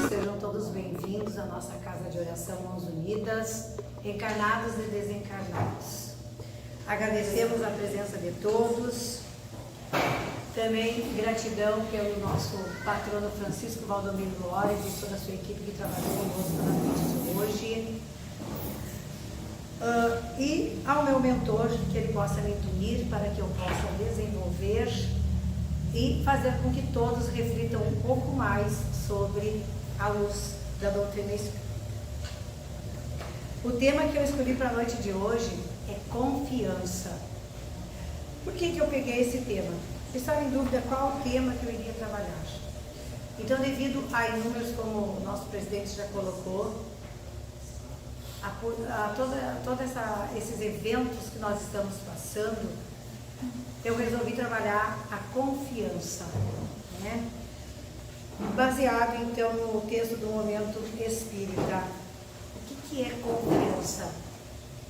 sejam todos bem-vindos à nossa casa de oração Mãos Unidas, encarnados e desencarnados. Agradecemos a presença de todos, também gratidão pelo nosso patrono Francisco Valdomiro Lores e toda a sua equipe que trabalhou conosco na noite de hoje. E ao meu mentor, que ele possa me intuir para que eu possa desenvolver e fazer com que todos reflitam um pouco mais sobre a luz da doutrina espírita. O tema que eu escolhi para a noite de hoje é confiança. Por que eu peguei esse tema? Eu estava em dúvida qual o tema que eu iria trabalhar. Então, devido a inúmeros, como o nosso presidente já colocou, a todos esses eventos que nós estamos passando, eu resolvi trabalhar a confiança, né? Baseado então no texto do Momento Espírita. O que é confiança?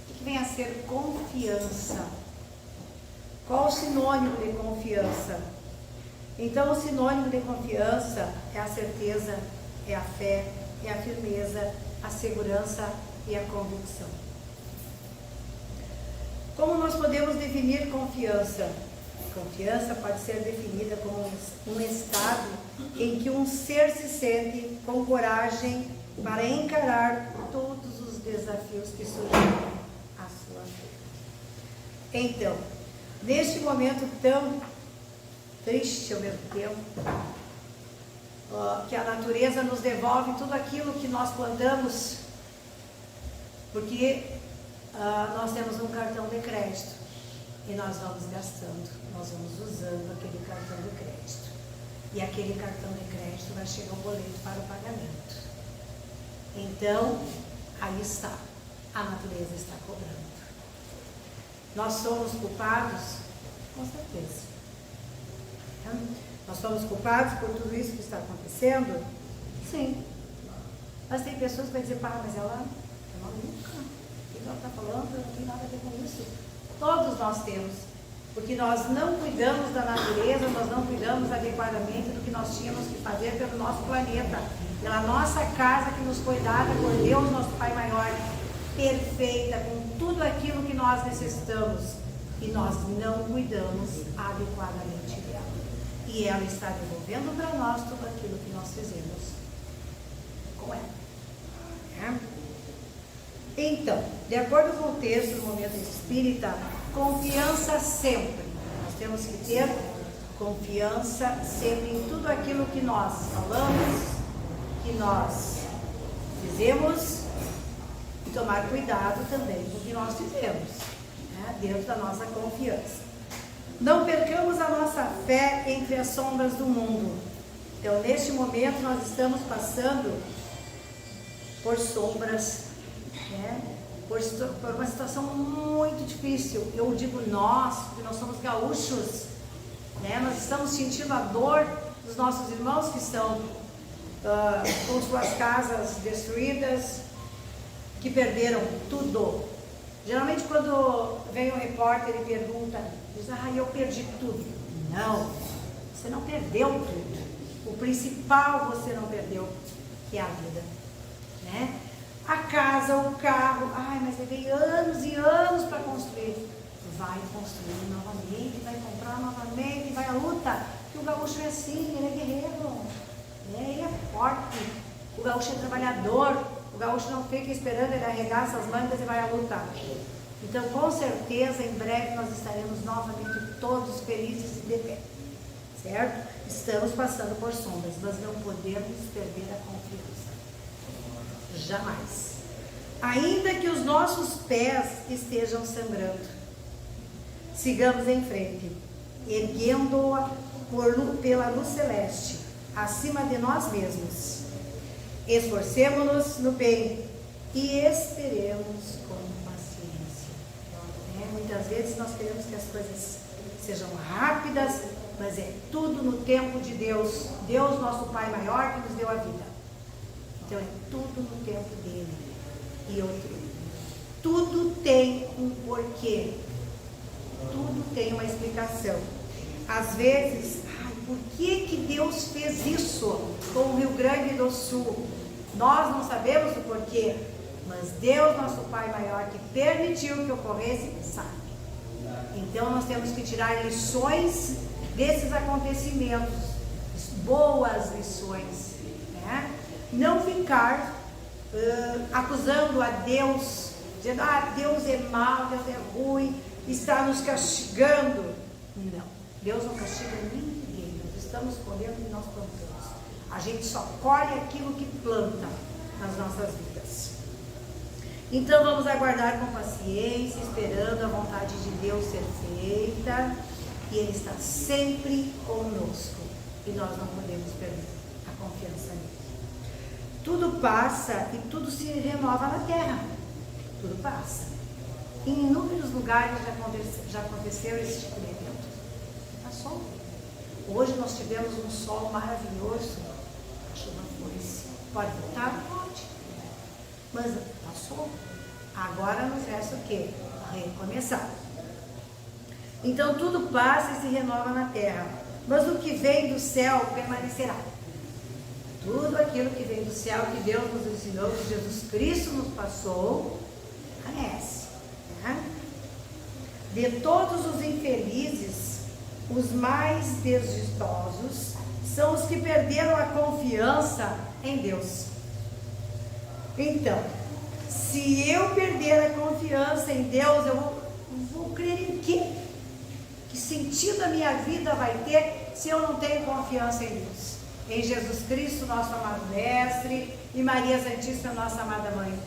O que vem a ser confiança? Qual o sinônimo de confiança? Então, o sinônimo de confiança é a certeza, é a fé, é a firmeza, a segurança e a convicção. Como nós podemos definir confiança? Confiança pode ser definida como um estado em que um ser se sente com coragem para encarar todos os desafios que surgem à sua vida. Então, neste momento tão triste ao mesmo tempo, que a natureza nos devolve tudo aquilo que nós plantamos, porque nós temos um cartão de crédito e nós vamos gastando, nós vamos usando aquele cartão de crédito. E aquele cartão de crédito vai chegar o boleto para o pagamento. Então, aí está, a natureza está cobrando. Nós somos culpados? Com certeza. Nós somos culpados por tudo isso que está acontecendo? Sim. Mas tem pessoas que vão dizer, mas ela é maluca. O que ela está falando? Não tem nada a ver com isso. Todos nós temos. Porque nós não cuidamos da natureza, nós não cuidamos adequadamente do que nós tínhamos que fazer pelo nosso planeta, pela nossa casa que nos foi dada por Deus, nosso Pai Maior, perfeita, com tudo aquilo que nós necessitamos, e nós não cuidamos adequadamente dela. E ela está devolvendo para nós tudo aquilo que nós fizemos com ela. Então, de acordo com o texto do Momento Espírita, confiança sempre. Nós temos que ter confiança sempre em tudo aquilo que nós falamos, que nós fizemos, e tomar cuidado também com o que nós fizemos, né, dentro da nossa confiança. Não percamos a nossa fé entre as sombras do mundo. Então, neste momento, nós estamos passando por sombras, né? Por uma situação muito difícil. Eu digo nós, porque nós somos gaúchos, né? Nós estamos sentindo a dor dos nossos irmãos que estão com suas casas destruídas, que perderam tudo. Geralmente quando vem um repórter e pergunta, diz, eu perdi tudo. Não, você não perdeu tudo. O principal você não perdeu, que é a vida, né? A casa, o carro, mas levei anos e anos para construir. Vai construir novamente, vai comprar novamente, vai à luta. Porque o gaúcho é assim, ele é guerreiro, né? Ele é forte. O gaúcho é trabalhador. O gaúcho não fica esperando, ele arregaça as mangas e vai à luta. Então, com certeza, em breve nós estaremos novamente todos felizes e de pé. Certo? Estamos passando por sombras, mas não podemos perder a confiança. Jamais. Ainda que os nossos pés estejam sangrando, sigamos em frente, erguendo-a pela luz celeste, acima de nós mesmos. Esforcemo-nos no bem e esperemos com paciência. Muitas vezes nós queremos que as coisas sejam rápidas, mas é tudo no tempo de Deus. Deus, nosso Pai Maior, que nos deu a vida. Então é tudo no tempo dele. E outro, tudo tem um porquê, tudo tem uma explicação. Às vezes, por que Deus fez isso com o Rio Grande do Sul. Nós não sabemos o porquê, mas Deus, nosso Pai maior, que permitiu que ocorresse, sabe. Então nós temos que tirar lições desses acontecimentos, boas lições, né? Não ficar acusando a Deus, dizendo, Deus é mau, Deus é ruim, está nos castigando. Não, Deus não castiga ninguém, nós estamos colhendo o que nós plantamos. A gente só colhe aquilo que planta nas nossas vidas. Então vamos aguardar com paciência, esperando a vontade de Deus ser feita, e Ele está sempre conosco, e nós não podemos perder a confiança nele. Tudo passa e tudo se renova na terra. Tudo passa. Em inúmeros lugares já aconteceu esse tipo de evento. Passou. Hoje nós tivemos um sol maravilhoso. A chuva foi-se. Pode voltar? Pode. Mas passou. Agora nos resta o quê? Recomeçar. Então tudo passa e se renova na terra. Mas o que vem do céu permanecerá. Tudo aquilo que vem do céu, que Deus nos ensinou, que Jesus Cristo nos passou, permanece. Né? De todos os infelizes, os mais desdichosos são os que perderam a confiança em Deus. Então, se eu perder a confiança em Deus, eu vou crer em quê? Que sentido a minha vida vai ter se eu não tenho confiança em Deus? Em Jesus Cristo, nosso amado Mestre, e Maria Santíssima, nossa amada Mãe.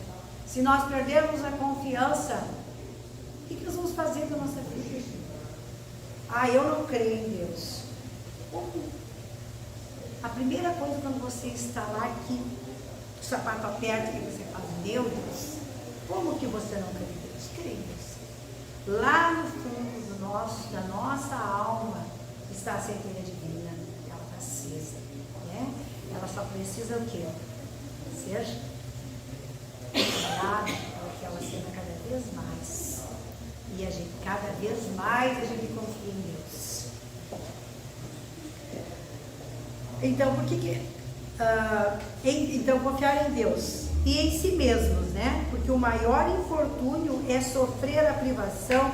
Se nós perdermos a confiança, o que nós vamos fazer com a nossa vida? Eu não creio em Deus. Como? A primeira coisa, quando você está lá, que o sapato aperta, que você fala, meu Deus, como que você não crê em Deus? Crê em Deus. Lá no fundo da nossa alma está a centelha divina, ela está acesa. Ela só precisa o quê? Ser cuidada para que ela seja cada vez mais. E cada vez mais a gente confia em Deus. Então, por que então, confiar em Deus e em si mesmos, né? Porque o maior infortúnio é sofrer a privação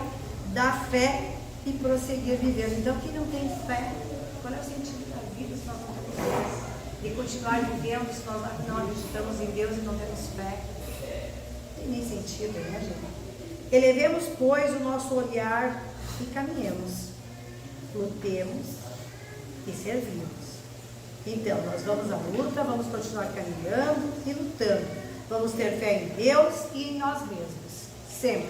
da fé e prosseguir vivendo. Então, quem não tem fé, qual é o sentido da vida se nós não temos fé? E continuar vivendo se nós não acreditamos em Deus e não temos fé? Não tem nem sentido, né, gente? Elevemos, pois, o nosso olhar e caminhemos. Lutemos e servimos. Então, nós vamos à luta, vamos continuar caminhando e lutando. Vamos ter fé em Deus e em nós mesmos. Sempre.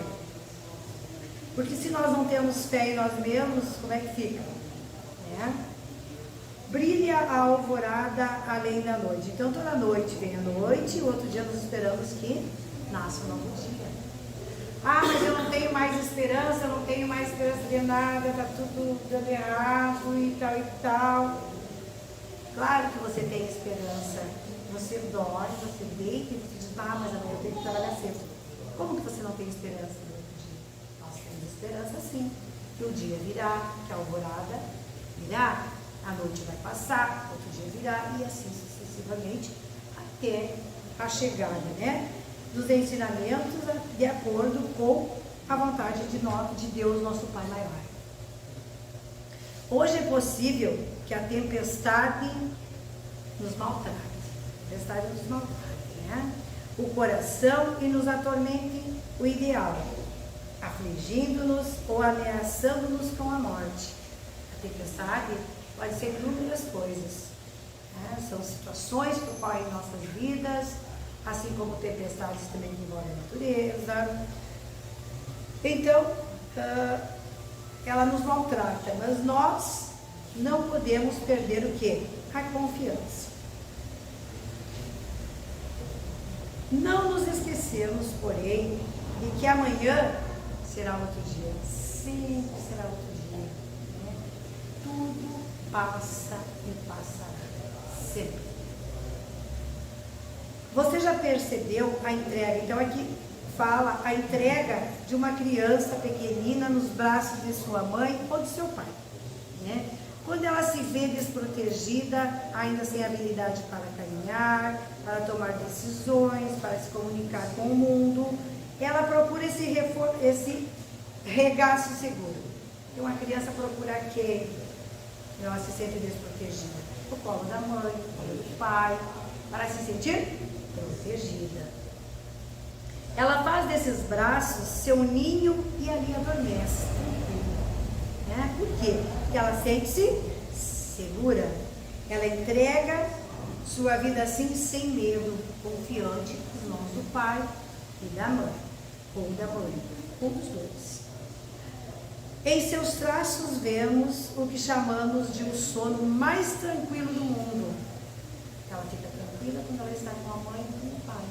Porque se nós não temos fé em nós mesmos, como é que fica? Brilha a alvorada além da noite. Então, toda noite vem a noite, e outro dia nós esperamos que nasça um novo dia. Mas eu não tenho mais esperança, eu não tenho mais esperança de nada, está tudo dando errado e tal e tal. Claro que você tem esperança. Você dorme, você deita e você diz, mas amanhã eu tenho que trabalhar cedo. Como que você não tem esperança no outro dia? Nós temos esperança sim, que o dia virá, que a alvorada virá. A noite vai passar, outro dia virá, e assim sucessivamente, até a chegada, dos ensinamentos de acordo com a vontade de Deus, nosso Pai maior. Hoje é possível que a tempestade nos maltrate, o coração e nos atormente o ideal, afligindo-nos ou ameaçando-nos com a morte. A tempestade pode ser inúmeras coisas, são situações que ocorrem em nossas vidas, assim como tempestades também que envolvem a natureza. Então, ela nos maltrata, mas nós não podemos perder o quê? A confiança. Não nos esquecemos, porém, de que amanhã será outro dia, sempre será outro dia. Tudo passa e passará, sempre. Você já percebeu a entrega? Então aqui fala a entrega de uma criança pequenina nos braços de sua mãe ou de seu pai, Quando ela se vê desprotegida, ainda sem habilidade para caminhar, para tomar decisões, para se comunicar com o mundo, ela procura esse regaço seguro. Então, uma criança procura quem? Ela se sente desprotegida. O colo da mãe, o colo do pai, para se sentir protegida. Ela faz desses braços seu ninho e ali adormece. Né? Por quê? Porque ela sente-se segura. Ela entrega sua vida assim, sem medo, confiante nos mãos do pai e da mãe, ou da mãe, um dos dois. Em seus traços vemos o que chamamos de um sono mais tranquilo do mundo. Ela fica tranquila quando ela está com a mãe e com o pai.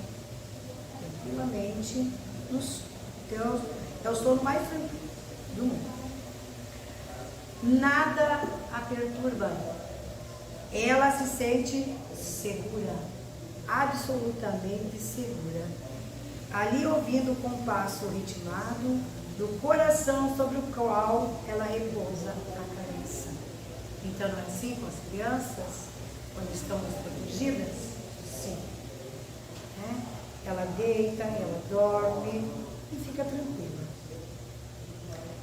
Tranquilamente, no sono. Então, é o sono mais tranquilo do mundo. Nada a perturba. Ela se sente segura, absolutamente segura. Ali ouvindo o compasso ritmado do coração sobre o qual ela repousa a cabeça. Então não é assim com as crianças, quando estão desprotegidas? Sim. Ela deita, ela dorme e fica tranquila.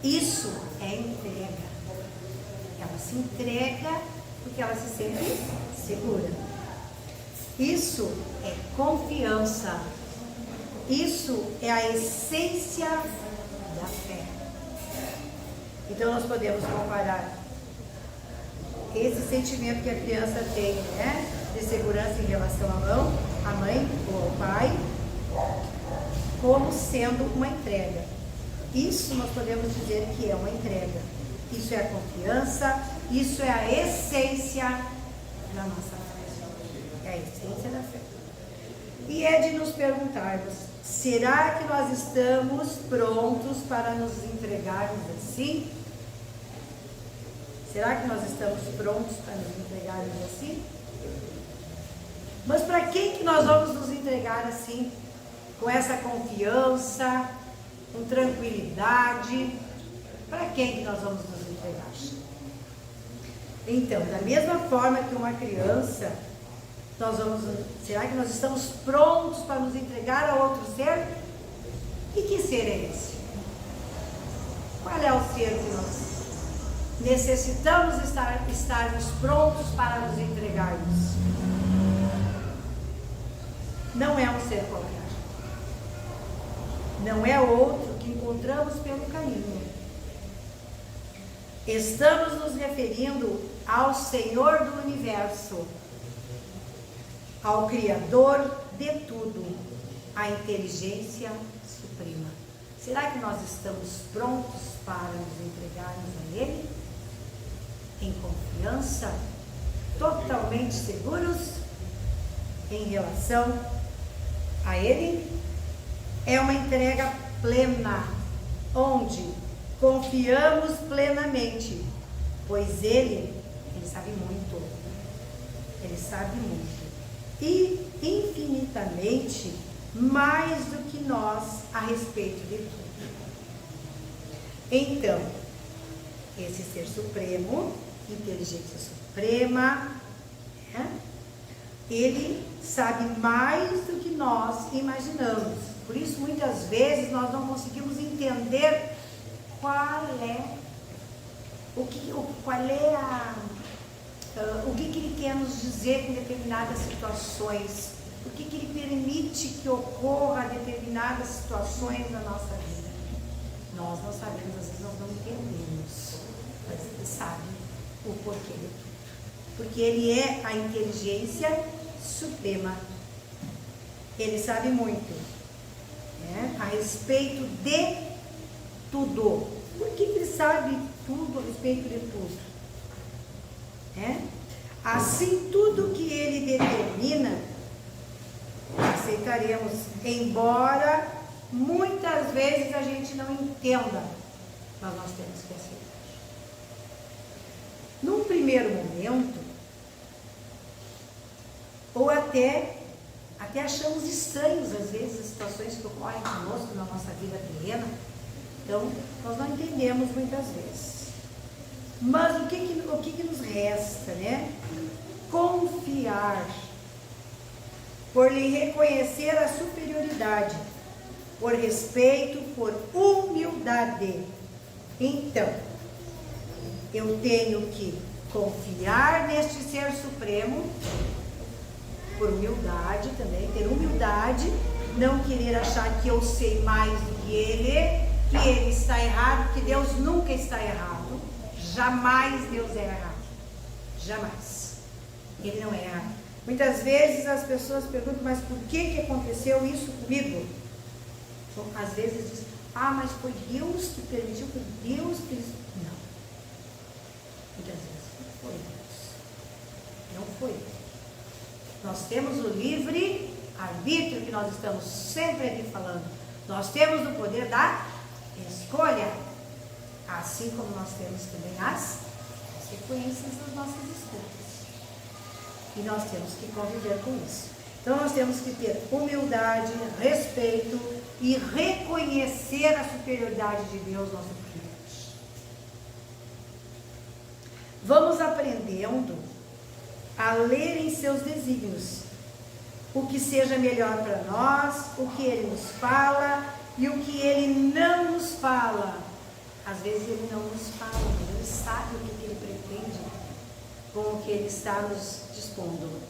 Isso é entrega. Ela se entrega porque ela se sente segura. Isso é confiança. Isso é a essência da fé. Então nós podemos comparar esse sentimento que a criança tem, né, de segurança em relação à mãe ou ao pai, como sendo uma entrega. Isso nós podemos dizer que é uma entrega. Isso é a confiança, isso é a essência da nossa fé. É a essência da fé. E é de nos perguntarmos, será que nós estamos prontos para nos entregarmos assim? Será que nós estamos prontos para nos entregarmos assim? Mas para quem que nós vamos nos entregar assim? Com essa confiança, com tranquilidade? Para quem que nós vamos nos entregar? Então, da mesma forma que uma criança, será que nós estamos prontos para nos entregar a outro ser? E que ser é esse? Qual é o ser que nós necessitamos estarmos prontos para nos entregarmos? Não é um ser qualquer. Não é outro que encontramos pelo caminho. Estamos nos referindo ao Senhor do Universo, ao Criador de tudo, à inteligência suprema. Será que nós estamos prontos para nos entregarmos a Ele? Em confiança, totalmente seguros em relação a Ele? É uma entrega plena, onde confiamos plenamente, pois Ele sabe muito. Ele sabe muito. E infinitamente mais do que nós a respeito de tudo. Então, esse ser supremo, inteligência suprema, ele sabe mais do que nós imaginamos. Por isso, muitas vezes, nós não conseguimos entender o que ele quer nos dizer com determinadas situações, o que ele permite que ocorra determinadas situações na nossa vida. Nós não sabemos, às vezes nós não entendemos, mas ele sabe o porquê de tudo. Porque ele é a inteligência suprema. Ele sabe muito, a respeito de tudo. Por que ele sabe tudo a respeito de tudo? Assim, tudo que ele determina, aceitaremos, embora muitas vezes a gente não entenda, mas nós temos que aceitar. Num primeiro momento, ou até achamos estranhos, às vezes, as situações que ocorrem conosco na nossa vida terrena. Então, nós não entendemos muitas vezes. Mas o que nos resta, né? Confiar, por lhe reconhecer a superioridade, por respeito, por humildade. Então, eu tenho que confiar neste Ser Supremo, por humildade também, ter humildade, não querer achar que eu sei mais do que ele está errado, que Deus nunca está errado. Jamais Deus é errado. Jamais. Ele não é errado. Muitas vezes as pessoas perguntam, mas por que aconteceu isso comigo? Então, às vezes dizem, mas foi Deus que permitiu, foi Deus que... Não. Muitas vezes não foi Deus. Não foi Deus. Nós temos o livre arbítrio que nós estamos sempre aqui falando. Nós temos o poder da escolha. Assim como nós temos também as consequências das nossas escolhas. E nós temos que conviver com isso. Então nós temos que ter humildade, respeito e reconhecer a superioridade de Deus, nosso Deus. Vamos aprendendo a ler em seus desígnios o que seja melhor para nós, o que Ele nos fala e o que Ele não nos fala. Às vezes Ele não nos fala, mas Ele sabe o que Ele pretende com o que Ele está nos dispondo.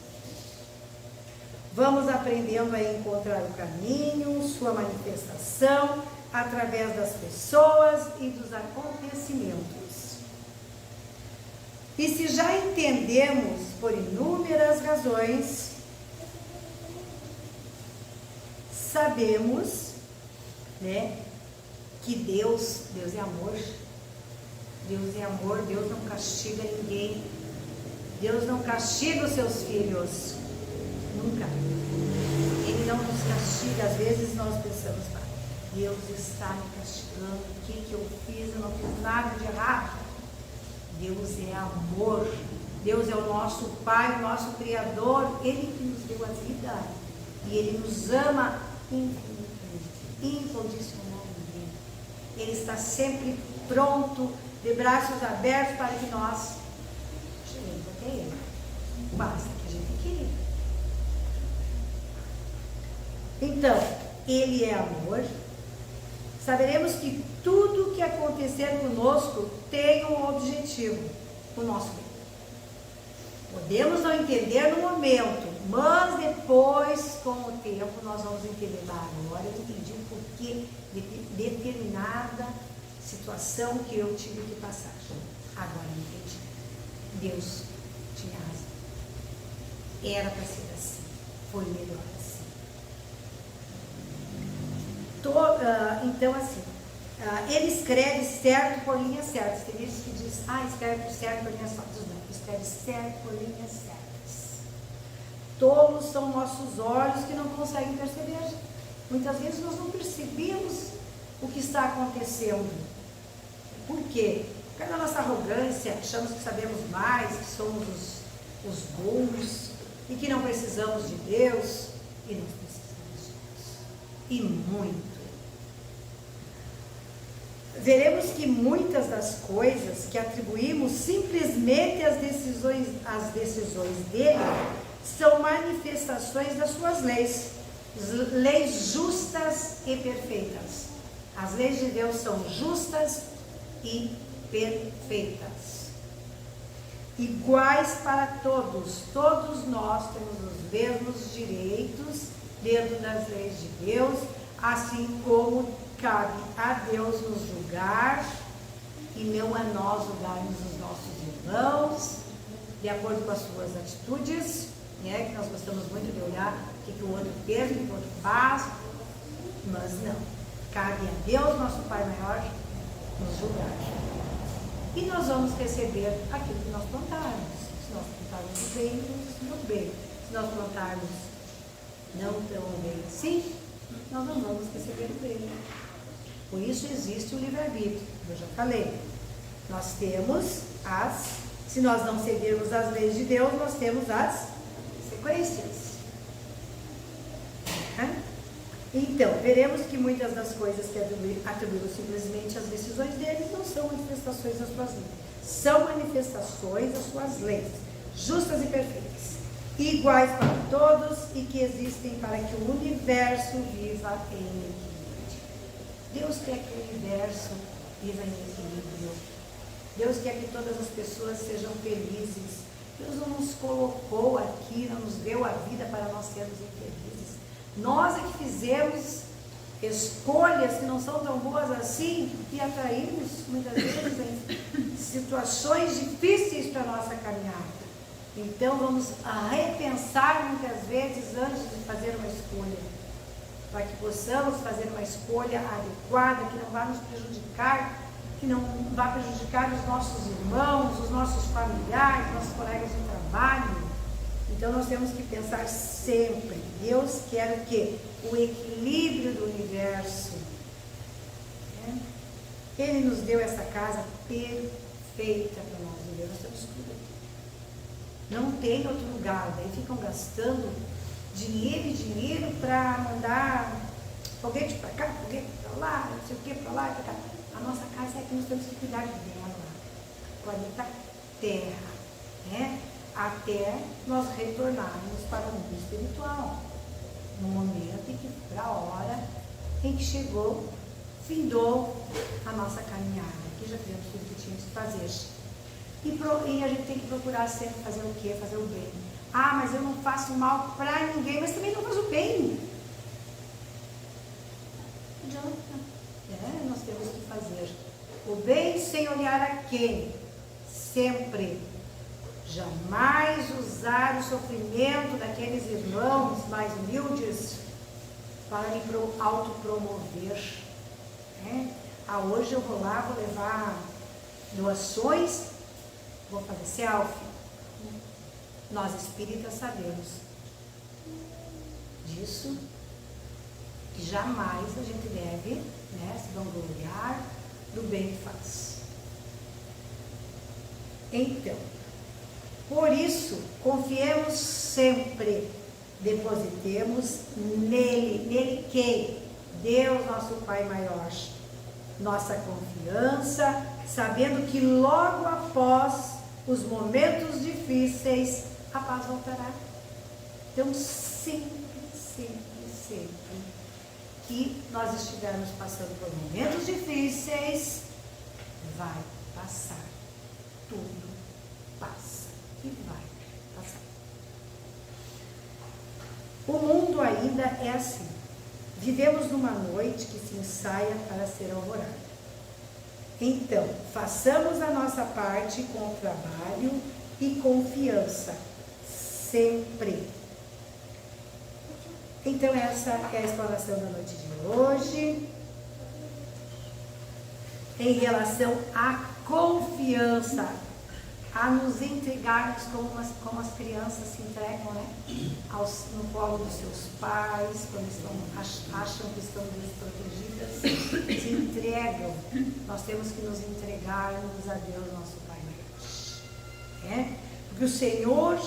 Vamos aprendendo a encontrar o caminho, sua manifestação, através das pessoas e dos acontecimentos. E se já entendemos por inúmeras razões, sabemos, né, que Deus é amor. Deus é amor, Deus não castiga ninguém. Deus não castiga os seus filhos. Nunca. Ele não nos castiga. Às vezes nós pensamos, Deus está me castigando. O que eu fiz? Eu não fiz nada de errado. Deus é amor. Deus é o nosso Pai, o nosso Criador. Ele que nos deu a vida. E Ele nos ama incondicionalmente. Ele está sempre pronto, de braços abertos para que nós cheguemos até Ele. Basta que a gente queira. Então, Ele é amor. Saberemos que tudo que acontecer conosco tem um objetivo, o nosso bem. Podemos não entender no momento, mas depois, com o tempo, nós vamos entender. Agora eu entendi o porquê de determinada situação que eu tive que passar. Agora eu entendi. Deus tinha razão. Era para ser assim. Foi melhor assim. Então, assim, ele escreve certo por linhas certas. Tem gente que diz, escreve certo por linhas certas. Não, escreve certo por linhas certas. Tolos são nossos olhos que não conseguem perceber. Muitas vezes nós não percebemos o que está acontecendo. Por quê? Porque na nossa arrogância achamos que sabemos mais, que somos os bons e que não precisamos de Deus. E nós precisamos de Deus. E muito. Veremos que muitas das coisas que atribuímos simplesmente às decisões dele são manifestações das suas leis justas e perfeitas. As leis de Deus são justas e perfeitas, iguais para todos. Todos nós temos os mesmos direitos dentro das leis de Deus, assim como cabe a Deus nos julgar e não a nós julgarmos os nossos irmãos de acordo com as suas atitudes, né? Que nós gostamos muito de olhar o que o outro fez, o que o outro faz, mas não, cabe a Deus, nosso Pai maior, nos julgar. E nós vamos receber aquilo que nós plantarmos. Se nós plantarmos bem, vamos bem. Se nós plantarmos não tão bem assim, nós não vamos receber o bem. Por isso existe o livre-arbítrio, eu já falei. Nós temos se nós não seguirmos as leis de Deus, nós temos as consequências. Então, veremos que muitas das coisas que atribuímos simplesmente às decisões deles não são manifestações das suas vidas. são manifestações das suas leis, justas e perfeitas, iguais para todos e que existem para que o universo viva em equilíbrio. Deus quer que o universo viva em equilíbrio. Deus quer que todas as pessoas sejam felizes. Deus não nos colocou aqui, não nos deu a vida para nós sermos infelizes. Nós é que fizemos escolhas que não são tão boas assim e atraímos muitas vezes em situações difíceis para a nossa caminhada. Então vamos repensar muitas vezes antes de fazer uma escolha, para que possamos fazer uma escolha adequada, que não vá nos prejudicar, que não vá prejudicar os nossos irmãos, os nossos familiares, nossos colegas de trabalho. Então nós temos que pensar sempre, Deus quer o quê? O equilíbrio do universo. Ele nos deu essa casa perfeita para nós viver, nós temos tudo aqui. Não tem outro lugar, daí ficam gastando dinheiro e dinheiro para mandar foguete para cá, foguete para lá, não sei o que, para lá e para cá. A nossa casa é que nós temos que cuidar dela, planeta Terra, né? Até nós retornarmos para o mundo espiritual, no momento em que, a hora em que chegou, findou a nossa caminhada, que já fizemos tudo que tínhamos que fazer. E a gente tem que procurar sempre fazer o quê? Fazer o bem. Ah, mas eu não faço mal para ninguém, mas também não faço o bem. Não adianta. Nós temos que fazer o bem sem olhar a quem. Sempre. Jamais usar o sofrimento daqueles irmãos mais humildes para me autopromover. Hoje eu vou lá, vou levar doações, vou fazer selfie. Nós espíritas sabemos disso, que jamais a gente deve se vangloriar do bem que faz. Então, por isso, confiemos sempre, depositemos nele quem? Deus, nosso Pai maior. Nossa confiança, sabendo que logo após os momentos difíceis, a paz voltará. Então, sempre que nós estivermos passando por momentos difíceis, vai passar. Tudo passa e vai passar. O mundo ainda é assim. Vivemos numa noite que se ensaia para ser alvorada. Então, façamos a nossa parte com trabalho e confiança, sempre. Então, essa é a explanação da noite de hoje. Em relação à confiança, a nos entregarmos como as crianças se entregam, no colo dos seus pais, quando acham que estão desprotegidas, se entregam. Nós temos que nos entregarmos a Deus, nosso Pai maior. Porque o Senhor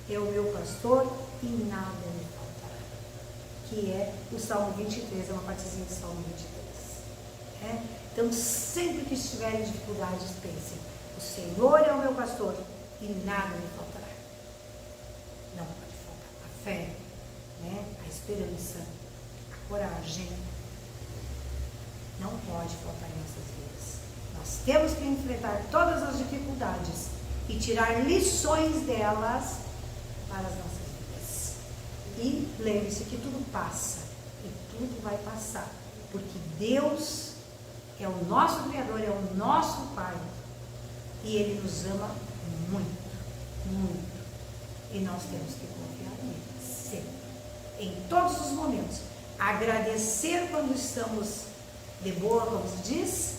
é o meu pastor e nada me faltará. Que é o Salmo 23, é uma partezinha do Salmo 23. Então, sempre que estiverem em dificuldades, pensem: o Senhor é o meu pastor e nada me faltará. Não pode faltar a fé, a esperança, a coragem. Não pode faltar em nossas vidas. Nós temos que enfrentar todas as dificuldades e tirar lições delas para as nossas vidas. E lembre-se que tudo passa e tudo vai passar, porque Deus é o nosso Criador, é o nosso Pai. E Ele nos ama muito, muito. E nós temos que confiar nele, sempre. Em todos os momentos. Agradecer quando estamos de boa, como se diz.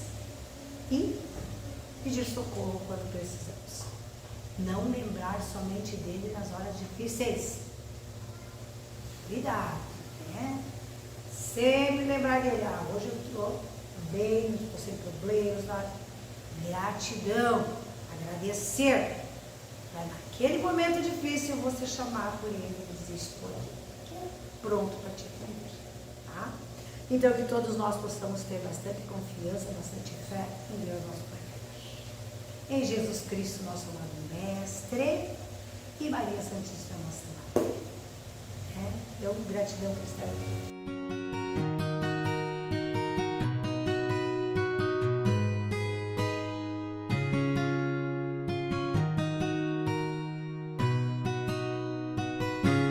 E pedir socorro quando precisamos. Não lembrar somente dele nas horas difíceis. Cuidado, Sempre lembrar dele. Hoje eu estou bem, estou sem problemas, gratidão, agradecer, para naquele momento difícil você chamar por ele e dizer: estou aqui, pronto para te atender. Tá? Então, que todos nós possamos ter bastante confiança, bastante fé em Deus, nosso Pai. em Jesus Cristo, nosso amado Mestre, e Maria Santíssima Nossa Mãe. Gratidão por estar aqui.